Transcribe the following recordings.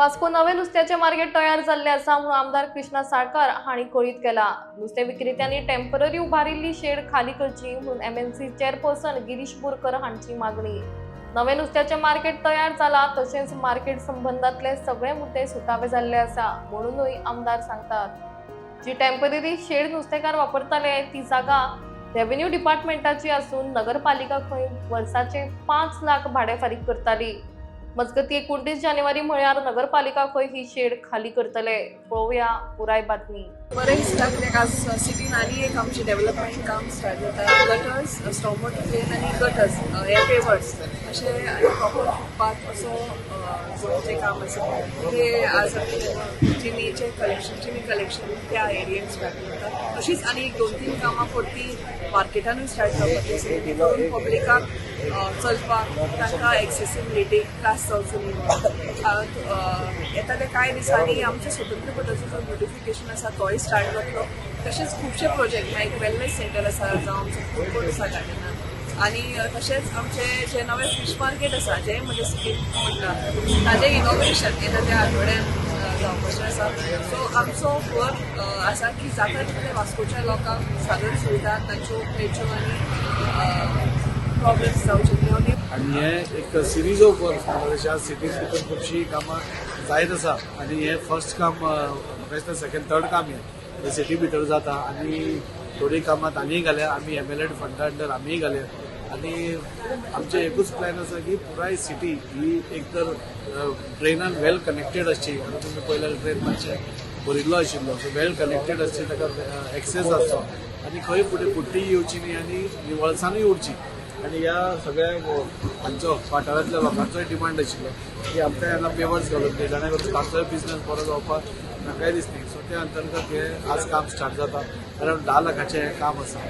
वास्को नवे नुस्त्याचे मार्केट तयार जाल्ले आसा म्हणून आमदार कृष्णा साळकार हांणी कळीत केला। नुस्ते विक्रेत्यांनी टेम्पररी उभारिल्ली शेड खाली करची म्हणून एमएनसी चेअरपर्सन गिरीश बोरकर हांची मागणी। नवे नुस्त्याचे मार्केट तयार जाला तसेच मार्केट संबंधातले सगळे मुद्दे सुटावे जाल्ले आसा म्हणूनय आमदार सांगतात। जी टेम्पररी शेड नुस्तेकार वापरताले ती जागा रेव्हेन्यू डिपार्टमेंटाची असून नगरपालिका खंय वर्साचे 5 लाख भाडे फारीक करताली। मजगती 29 जानेवारी म्हळ्यार नगरपालिका खंय ही शेड खाली करतले। पळोवया पुराय बातमी। बरेच लागले आज सिटीन आनी एक आमचे डेव्हलपमेंट काम स्टार्ट जाता। गटर्स, स्टॉम वॉटर ड्रेन आनी गटर्स हे पेवर्स अशें आनी प्रॉपर फुटपाथ असो जे काम आसा ते आज जिमी कलेक्शन त्या एरियेक स्टार्ट करता। तशीच आनी 2-3 कामां परती मार्केटानूय स्टार्ट जावपाची आसा जेणेकरून पब्लिकाक चलपाक तांकां एक्सेसिबिलिटी त्रास जावचो न्ही। येताले कांय दिसांनी आमच्या स्वतंत्र पदाचो जो ब्युटिफिकेशन आसा तोय स्टार्ट जातलो। तशेंच खुबशे प्रोजेक्ट लायक वेलनेस सेंटर आसा जावं आमचो फूड कोर्ट आसा गार्डनान आनी तशेंच आमचे जे नवे फिश मार्केट आसा जे म्हणजे स्कीम म्हणटा ताजें इनॉग्रेशन येता त्या आठवड्यान जावपाचें आसा। सो आमचो वर्क आसा की जाता तितले वास्कोच्या लोकांक साधन सुविधा तांच्यो पेच्यो आनी प्रॉब्लेम्स जावचे न्ही। आणि हे एक सिरीज ऑफ वर्क बांगलादेशात सिटीज भितर खुबशीं कामां जायत आसा आनी हे फर्स्ट काम म्हाका दिसता सेकंड थर्ड काम हे सिटी भितर जाता आनी थोडी कामां तांणीय घाल्या आमी एमएलए फंडा अंडर आमीय घाल्या आनी आमचे एकूच प्लॅन आसा की पुराय सिटी ही एक तर ट्रेनान वेल कनेक्टेड आसची। आतां तुमी पळयल्यार ट्रेन मातशें भरिल्लो आशिल्लो सो वेल कनेक्टेड आसची ताका एक्सेस आसचो आनी खंय फुडें पुट्टी येवची न्ही आनी निवळसाणूय उरची। आणि ह्या सगळ्या हांचो वाठारांतल्या लोकांचोय डिमांड आशिल्लो की आमकां हांगा पेवर्स घालून दी जेणे करून तांचोय बिझनेस बरो जावपाक म्हाकाय दिसली। सो त्या अंतर्गत हे आज काम स्टार्ट जाता अरावंड 10 लाखाचें हें काम आसा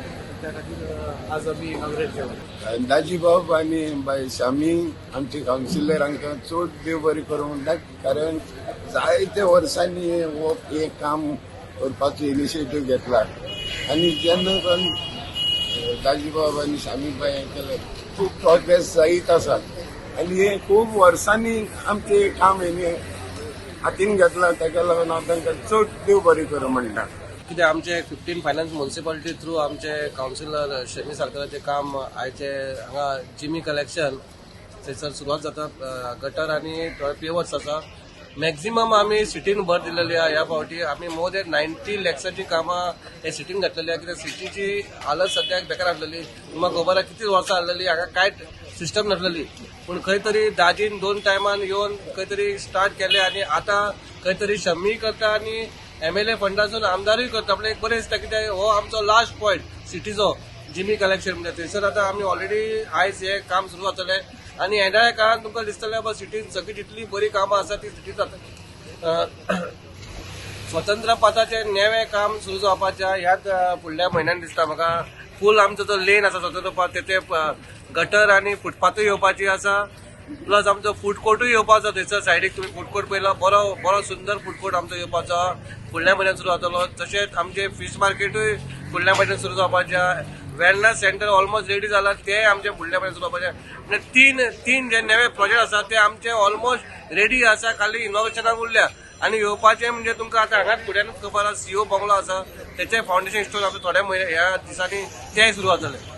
त्या खातीर आज आमी इनॉग्रेट केला। दाजी बाब आनी बाय शामी आमचे कावन्सिलर हांकां चड देव बरें करूं म्हणटात कारण जायते वर्सांनी हे काम करपाचो इनिशिएटीव घेतला आनी जेन्ना पण दाजीबाब आनी शामीबाई हें केलें खूब प्रोग्रेस जायत आसा आनी हे खूब वर्सांनी आमचें काम हेणी हातीन घेतलां ताका लागून हांव तांकां चड देव बरें करूं म्हणटा। कितें आमचे 15 फायनान्स म्युनिसिपालिटी थ्रू आमचे कावन्सिलर शमी साळकाराचें काम आयचे हांगा जिमी कलेक्शन थंयसर सुरवात जाता। गटर आनी पेवर्स आसा मॅक्झिमम आमी सिटीन भर दिलेली आहा। ह्या फावटी आमी मोर दॅन 90 लॅक्साची कामां हे सिटीन घातलेली आहा कित्याक सिटीची हालत सद्याक बेकार आसलेली। तुमकां खबर आहा कितली वर्सां आसलेली हांगा कांयच सिस्टम नासलेली पूण खंय तरी दाजीन 2 टायमान येवन खंय तरी स्टार्ट केले आनी आतां खंय तरी शमी करता आनी एमएलए फंडासून आमदारूय करता। आपल्याक एक बरें दिसता कित्याक हो आमचो लास्ट पॉयंट सिटीचो जिमी कलेक्शन म्हणजे थंयसर आतां आमी ऑलरेडी आयज हे काम सुरू जातलें आनी येणाऱ्या काळात तुमकां दिसतलें बाबा सिटीन सगळी जितली बरी कामां आसा ती सिटीन जाता। स्वतंत्र पथाचें नेवें काम सुरू जावपाचें ह्याच फुडल्या म्हयन्यान दिसता म्हाका। फूल आमचो जो लेन आसा स्वतंत्र पथ तेचे गटर आनी फुटपाथूय येवपाची आसा प्लस आमचो फूड कोर्टूय येवपाचो। थंयसर सायडीक तुमी फूड कोर्ट पळयलो बरो सुंदर फूड कोर्ट आमचो येवपाचो फुडल्या म्हयन्यान सुरू जातलो। तशेंच आमचे फिश मार्केटूय फुडल्या म्हयन्यान सुरू जावपाचें। वेलनेस सेंटर ऑलमोस्ट रेडी जाला ते आमचे फुडल्या म्हयन्यान सुरू जावपाचें। म्हणजे तीन जे नवे प्रोजेक्ट आसा ते आमचे ऑलमोस्ट रेडी आसा खाली इनॉग्रेशनाक उरल्या आनी येवपाचें म्हणजे तुमकां आतां हांगाच फुड्यानूच खबर आसा सीओ बंगलो आसा तेचे फावंडेशन स्टोन आमचे थोड्या ह्या दिसांनी तेय सुरू जातले।